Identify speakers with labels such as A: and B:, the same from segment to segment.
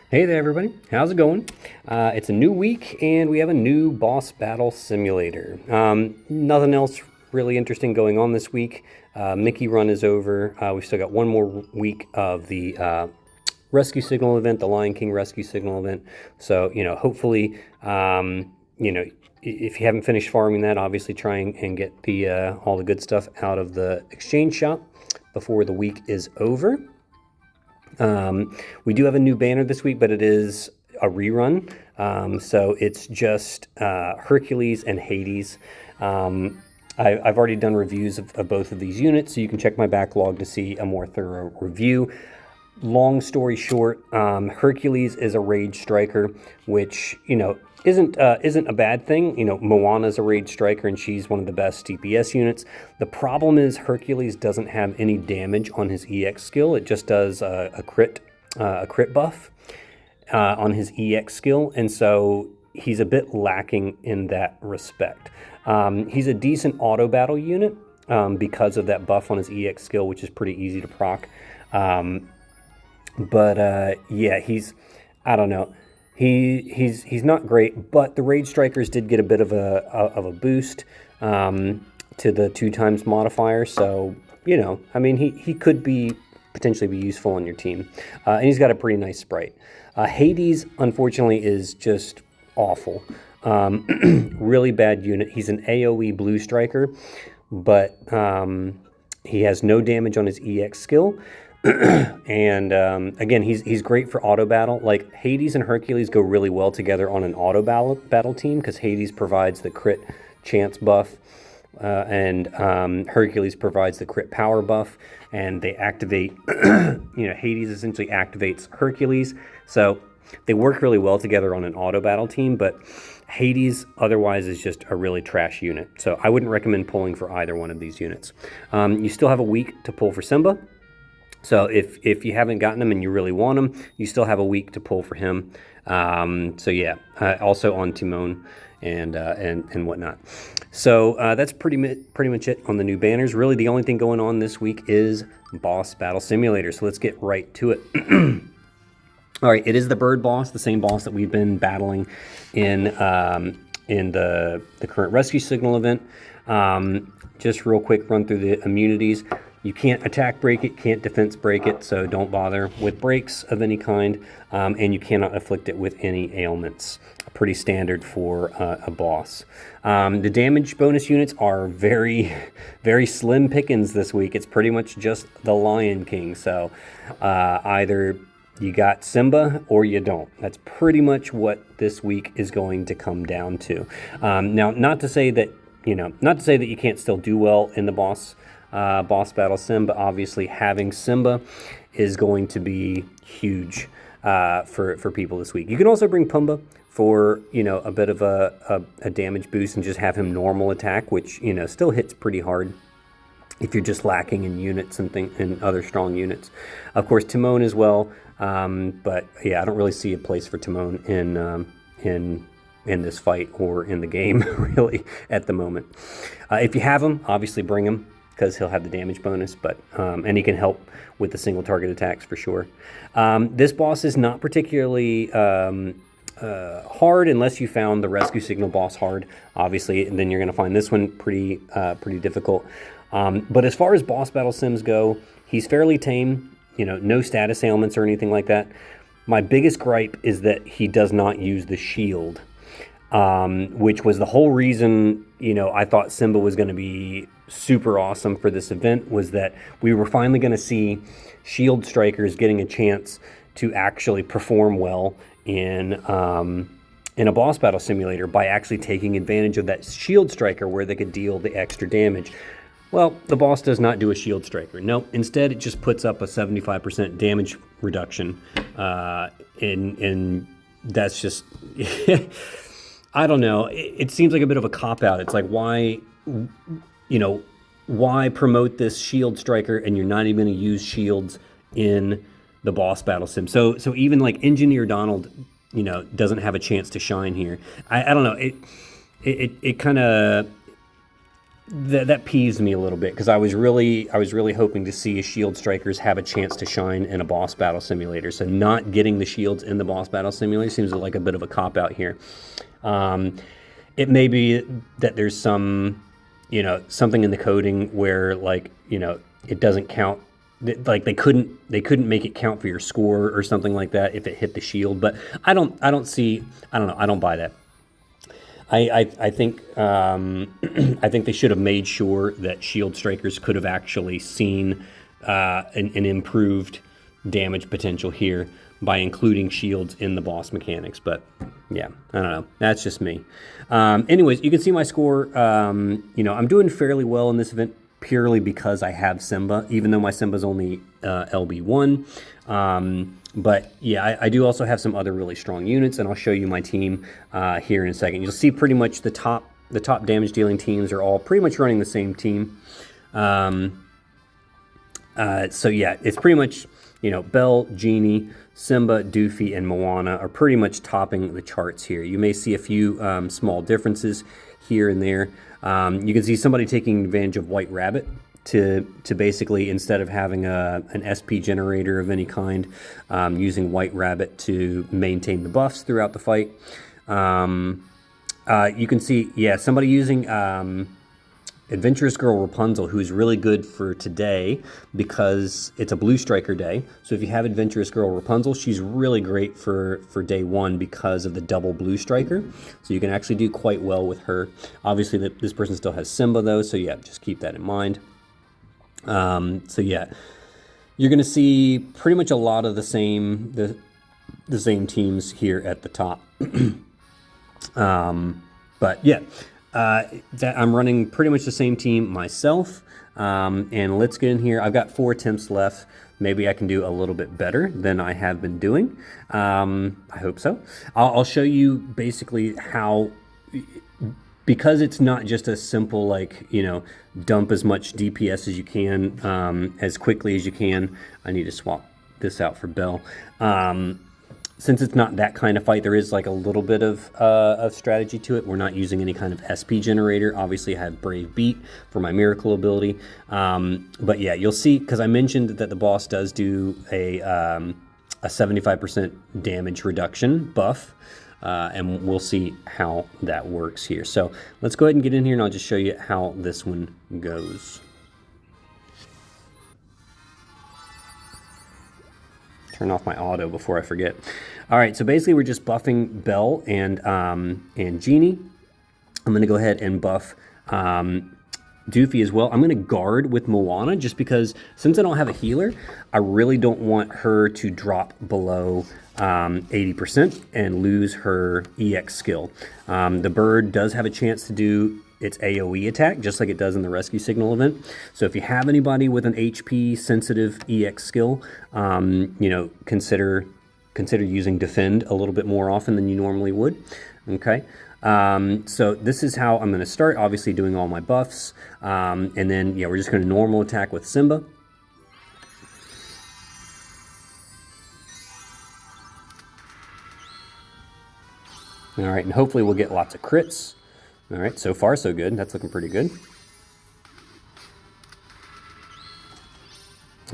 A: Hey there, everybody. How's it going? It's a new week, and we have a new boss battle simulator. Nothing else really interesting going on this week. Mickey Run is over. We've still got one more week of the Rescue Signal event, the Lion King Rescue Signal event. So, hopefully, if you haven't finished farming that, obviously try and get the all the good stuff out of the exchange shop before the week is over. We do have a new banner this week, but it is a rerun. So it's just Hercules and Hades. I've already done reviews of both of these units, so you can check my backlog to see a more thorough review. Long story short, Hercules is a rage striker, which isn't a bad thing. Moana's a rage striker, and she's one of the best DPS units. The problem is Hercules doesn't have any damage on his EX skill. It just does a crit buff on his EX skill, and so he's a bit lacking in that respect. He's a decent auto battle unit because of that buff on his EX skill, which is pretty easy to proc. Yeah, I don't know. He's not great, but the Rage Strikers did get a bit of a boost to the 2x modifier. So he could potentially be useful on your team, and he's got a pretty nice sprite. Hades, unfortunately, is just awful. Really bad unit. He's an AOE blue striker, but he has no damage on his EX skill. And again, he's great for auto battle. Like Hades and Hercules go really well together on an auto battle team because Hades provides the crit chance buff, and Hercules provides the crit power buff, and they activate. Hades essentially activates Hercules, so they work really well together on an auto battle team. But Hades otherwise is just a really trash unit, so I wouldn't recommend pulling for either one of these units. You still have a week to pull for Simba. So if you haven't gotten him and you really want him, you still have a week to pull for him. Also on Timon and whatnot. So that's pretty much it on the new banners. Really, the only thing going on this week is Boss Battle Simulator. So let's get right to it. All right, it is the bird boss, the same boss that we've been battling in the current Rescue Signal event. Just real quick run through the immunities. You can't attack break it, can't defense break it, so don't bother with breaks of any kind, and you cannot afflict it with any ailments. Pretty standard for a boss. The damage bonus units are very, very slim pickings this week. It's pretty much just the Lion King, so either you got Simba or you don't. That's pretty much what this week is going to come down to. Now, not to say that you can't still do well in the boss battle sim, but obviously having Simba is going to be huge for people this week. You can also bring Pumbaa for a bit of a damage boost and just have him normal attack, which still hits pretty hard if you're just lacking in units and other strong units. Of course, Timon as well, but yeah, I don't really see a place for Timon in this fight or in the game really at the moment. If you have him, obviously bring him, because he'll have the damage bonus, but and he can help with the single target attacks for sure. This boss is not particularly hard unless you found the Rescue Signal boss hard, obviously, and then you're going to find this one pretty difficult. But as far as boss battle sims go, he's fairly tame. No status ailments or anything like that. My biggest gripe is that he does not use the shield, which was the whole reason I thought Simba was going to be super awesome for this event, was that we were finally going to see shield strikers getting a chance to actually perform well in a boss battle simulator by actually taking advantage of that shield striker where they could deal the extra damage. Well, the boss does not do a shield striker. Nope. Instead, it just puts up a 75% damage reduction, and that's just I don't know. It seems like a bit of a cop-out. It's like, why promote this shield striker and you're not even going to use shields in the boss battle sim? So even like Engineer Donald, doesn't have a chance to shine here. I don't know. It kind of that peeves me a little bit because I was really hoping to see shield strikers have a chance to shine in a boss battle simulator. So not getting the shields in the boss battle simulator seems like a bit of a cop out here. It may be that there's some, something in the coding where it doesn't count. Like they couldn't make it count for your score or something like that if it hit the shield. But I don't buy that. I think I think they should have made sure that shield strikers could have actually seen an improved damage potential here by including shields in the boss mechanics. But yeah, I don't know. That's just me. Anyways, you can see my score. I'm doing fairly well in this event purely because I have Simba, even though my Simba's only LB1. But yeah, I do also have some other really strong units, and I'll show you my team here in a second. You'll see pretty much the top damage dealing teams are all pretty much running the same team. So yeah, it's pretty much, Belle, Genie, Simba, Doofy, and Moana are pretty much topping the charts here. You may see a few small differences here and there. You can see somebody taking advantage of White Rabbit to basically, instead of having an SP generator of any kind, using White Rabbit to maintain the buffs throughout the fight. You can see, yeah, somebody using Adventurous Girl Rapunzel, who's really good for today because it's a Blue Striker day. So if you have Adventurous Girl Rapunzel, she's really great for day one because of the double Blue Striker. So you can actually do quite well with her. Obviously, this person still has Simba though, so yeah, just keep that in mind. So yeah, you're going to see pretty much a lot of the same teams here at the top. But yeah, that I'm running pretty much the same team myself. And let's get in here. I've got 4 attempts left. Maybe I can do a little bit better than I have been doing. I hope so. I'll show you basically how, because it's not just a simple, dump as much DPS as you can, as quickly as you can. I need to swap this out for Belle. Since it's not that kind of fight, there is a little bit of strategy to it. We're not using any kind of SP generator. Obviously, I have Brave Beat for my miracle ability. But yeah, you'll see, because I mentioned that the boss does do a 75% damage reduction buff. And we'll see how that works here. So let's go ahead and get in here, and I'll just show you how this one goes. Turn off my auto before I forget. All right, so basically we're just buffing Belle and Genie. I'm going to go ahead and buff Doofy as well. I'm going to guard with Moana just because since I don't have a healer, I really don't want her to drop below 80% and lose her EX skill. The bird does have a chance to do its AoE attack, just like it does in the Rescue Signal event. So if you have anybody with an HP sensitive EX skill, consider using Defend a little bit more often than you normally would. Okay. So this is how I'm going to start, obviously doing all my buffs. And then, yeah, we're just going to normal attack with Simba. All right, and hopefully we'll get lots of crits. All right, so far so good. That's looking pretty good.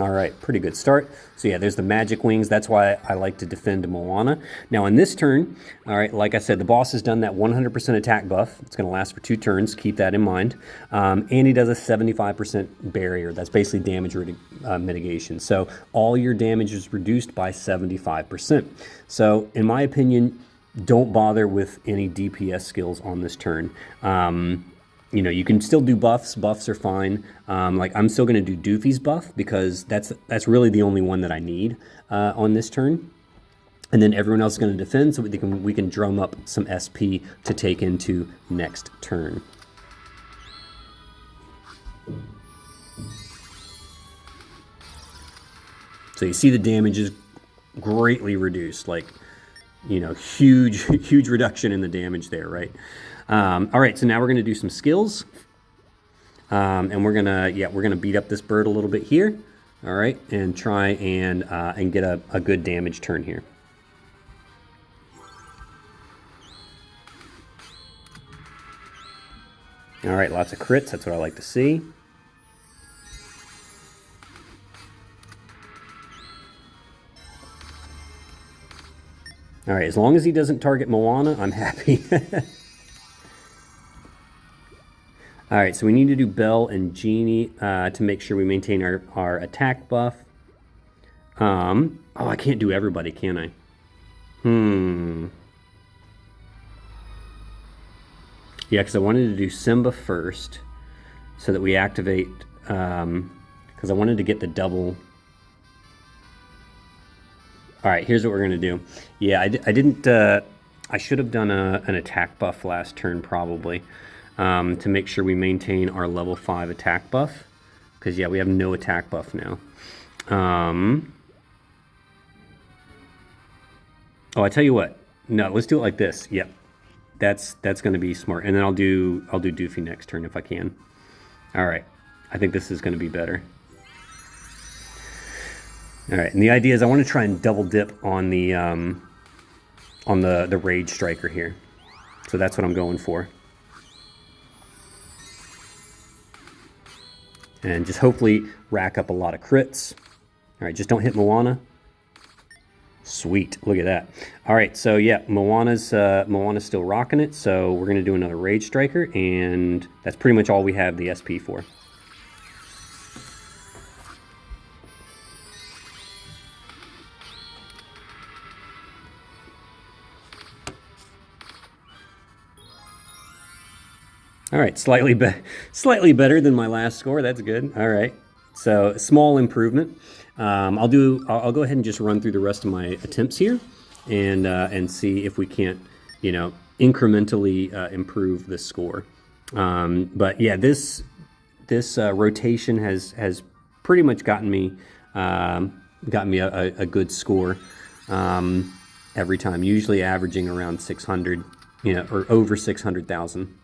A: All right, pretty good start. So yeah, there's the magic wings. That's why I like to defend Moana. Now in this turn, all right, like I said, the boss has done that 100% attack buff. It's going to last for 2 turns. Keep that in mind. And he does a 75% barrier. That's basically damage mitigation. So all your damage is reduced by 75%. So in my opinion, don't bother with any DPS skills on this turn. You can still do buffs. Buffs are fine. I'm still going to do Doofy's buff because that's really the only one that I need on this turn. And then everyone else is going to defend, so we can drum up some SP to take into next turn. So you see the damage is greatly reduced, huge reduction in the damage there, right? All right, so now we're going to do some skills. And we're gonna beat up this bird a little bit here. All right, and try and get a good damage turn here. All right, lots of crits. That's what I like to see. All right, as long as he doesn't target Moana, I'm happy. All right, so we need to do Belle and Genie to make sure we maintain our attack buff. Oh, I can't do everybody, can I? Yeah, because I wanted to do Simba first so that we activate, because I wanted to get the double. All right, here's what we're going to do. Yeah, I didn't, I should have done an attack buff last turn probably to make sure we maintain our level 5 attack buff. Because, yeah, we have no attack buff now. Oh, I tell you what. No, let's do it like this. Yep. That's going to be smart. And then I'll do Doofy next turn if I can. All right. I think this is going to be better. All right. And the idea is I want to try and double dip on the Rage Striker here. So that's what I'm going for. And just hopefully rack up a lot of crits. All right, just don't hit Moana. Sweet, look at that. All right, so yeah, Moana's still rocking it. So we're gonna do another Rage Striker, and that's pretty much all we have the SP for. All right, slightly better than my last score. That's good. All right, so small improvement. I'll go ahead and just run through the rest of my attempts here, and see if we can't, incrementally improve the score. But yeah, this rotation has pretty much gotten me a good score every time. Usually averaging around 600, or over 600,000.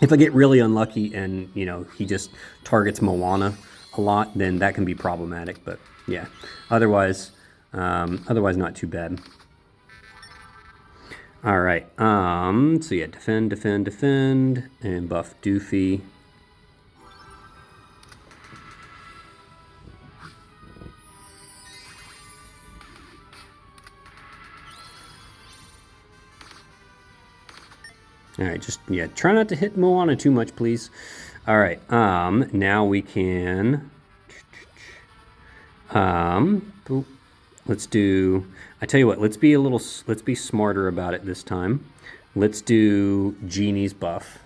A: If I get really unlucky and, he just targets Moana a lot, then that can be problematic. But yeah, otherwise not too bad. All right. So yeah, defend, and buff Doofy. All right, just, yeah, try not to hit Moana too much, please. All right, now we can, let's do, I tell you what, let's be smarter about it this time. Let's do Genie's buff.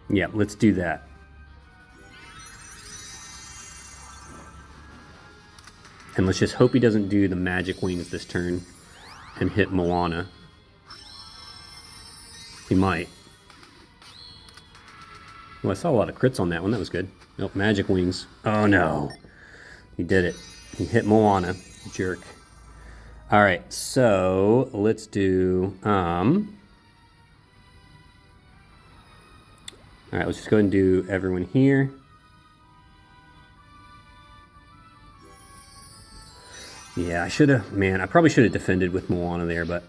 A: Yeah, let's do that. And let's just hope he doesn't do the magic wings this turn and hit Moana. He might. Well, I saw a lot of crits on that one. That was good. Nope, magic wings. Oh, no. He did it. He hit Moana. Jerk. All right, so let's do... All right, let's just go ahead and do everyone here. Yeah, I probably should have defended with Moana there, but...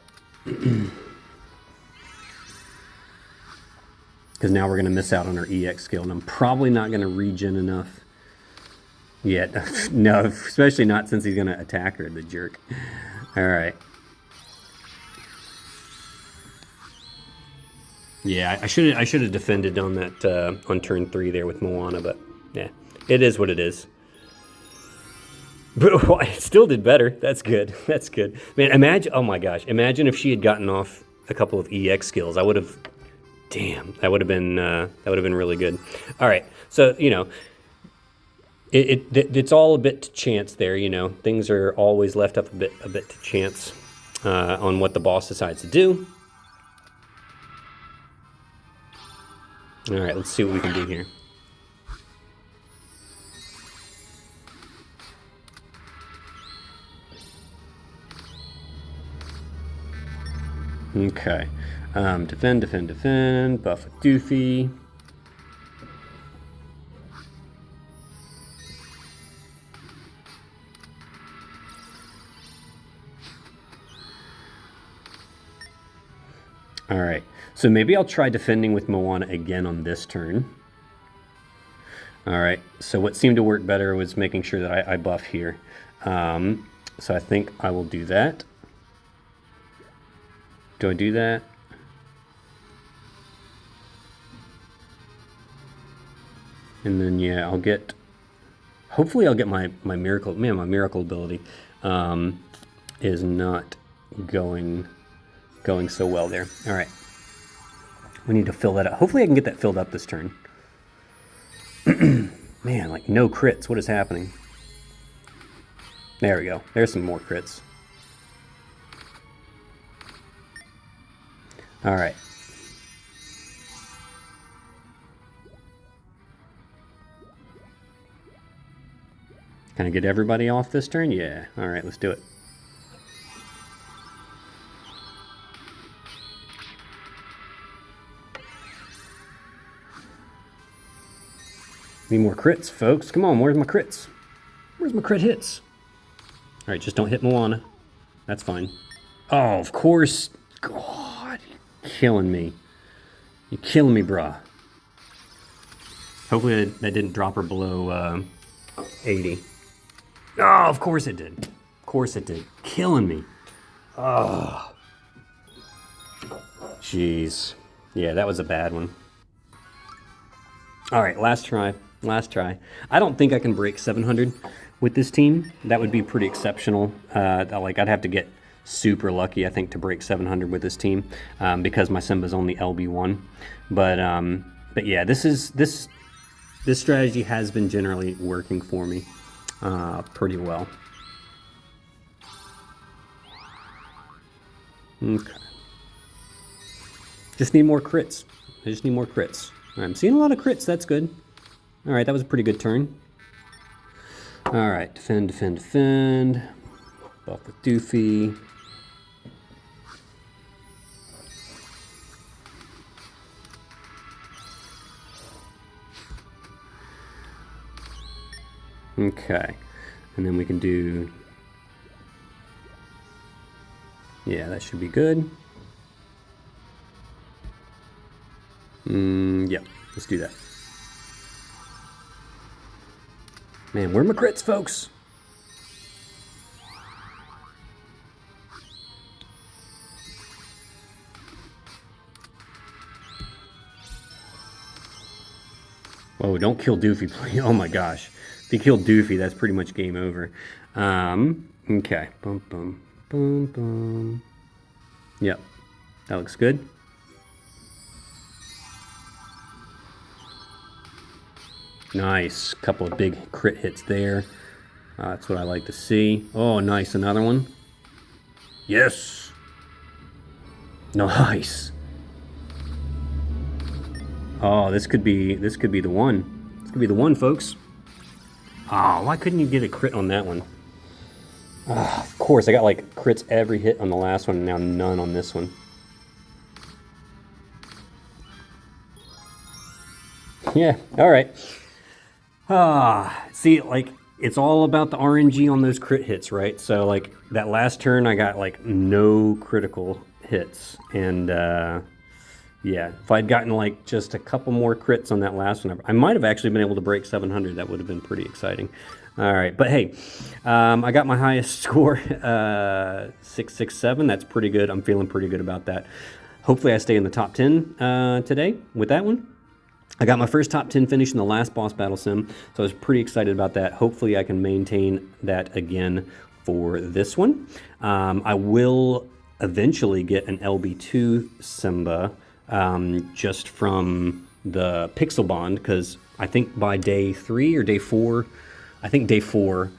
A: Because now we're going to miss out on our EX skill, and I'm probably not going to regen enough yet. No, especially not since he's going to attack her, the jerk. All right. Yeah, I should have defended on that on turn 3 there with Moana, but yeah, it is what it is. But it still did better. That's good. That's good. Man, imagine, oh my gosh, imagine if she had gotten off a couple of EX skills. I would have... Damn, that would have been really good. All right, so it's all a bit to chance there. Things are always left up a bit to chance on what the boss decides to do. All right, let's see what we can do here. Okay. Defend, buff with Doofy. All right, so maybe I'll try defending with Moana again on this turn. All right, so what seemed to work better was making sure that I buff here. So I think I will do that. Do I do that? And then, yeah, I'll get... Hopefully I'll get my miracle... Man, my miracle ability is not going so well there. All right. We need to fill that up. Hopefully I can get that filled up this turn. Man, like no crits. What is happening? There we go. There's some more crits. All right. Can I get everybody off this turn? Yeah. All right, let's do it. Need more crits, folks. Come on, where's my crits? Where's my crit hits? All right, just don't hit Moana. That's fine. Oh, of course. God, you're killing me. You're killing me, brah. Hopefully that didn't drop her below 80. Oh, of course it did. Of course it did. Killing me. Oh. Jeez. Yeah, that was a bad one. All right, last try. Last try. I don't think I can break 700 with this team. That would be pretty exceptional. Like I'd have to get super lucky, I think, to break 700 with this team because my Simba's only LB1. But yeah, this strategy has been generally working for me pretty well. Okay. Just need more crits. I just need more crits. I'm seeing a lot of crits. That's good. All right, that was a pretty good turn. All right, defend, defend, defend. Buff with Doofy. Okay, and then we can do... Yeah, that should be good. Yep, let's do that. Man, where are my crits, folks? Whoa, don't kill Doofy, please. Oh my gosh. If you kill Doofy, that's pretty much game over. Okay. Boom, boom, boom, boom. Yep, that looks good. Nice. Couple of big crit hits there. That's what I like to see. Oh, nice. Another one. Yes. Nice. Oh, this could be the one. This could be the one, folks. Oh, why couldn't you get a crit on that one? Of course, I got like crits every hit on the last one, and now none on this one. Yeah, all right. See, like, it's all about the RNG on those crit hits, right? So, like, that last turn, I got, like, no critical hits. And, yeah, if I'd gotten, like, just a couple more crits on that last one, I might have actually been able to break 700. That would have been pretty exciting. All right, but hey, I got my highest score, 667. That's pretty good. I'm feeling pretty good about that. Hopefully I stay in the top 10 today with that one. I got my first top 10 finish in the last boss battle sim, so I was pretty excited about that. Hopefully I can maintain that again for this one. I will eventually get an LB2 Simba just from the Pixel Bond, because I think by day 3 or day 4, I think day 4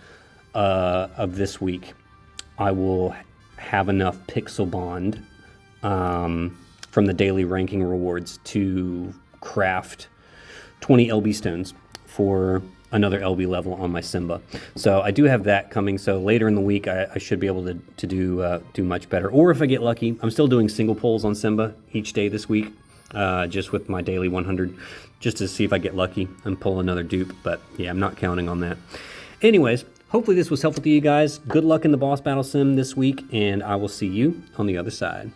A: of this week, I will have enough Pixel Bond from the daily ranking rewards to craft 20 LB stones for another LB level on my Simba. So I do have that coming. So later in the week, I should be able to do much better. Or if I get lucky, I'm still doing single pulls on Simba each day this week, just with my daily 100, just to see if I get lucky and pull another dupe. But yeah, I'm not counting on that. Anyways, hopefully this was helpful to you guys. Good luck in the boss battle sim this week, and I will see you on the other side.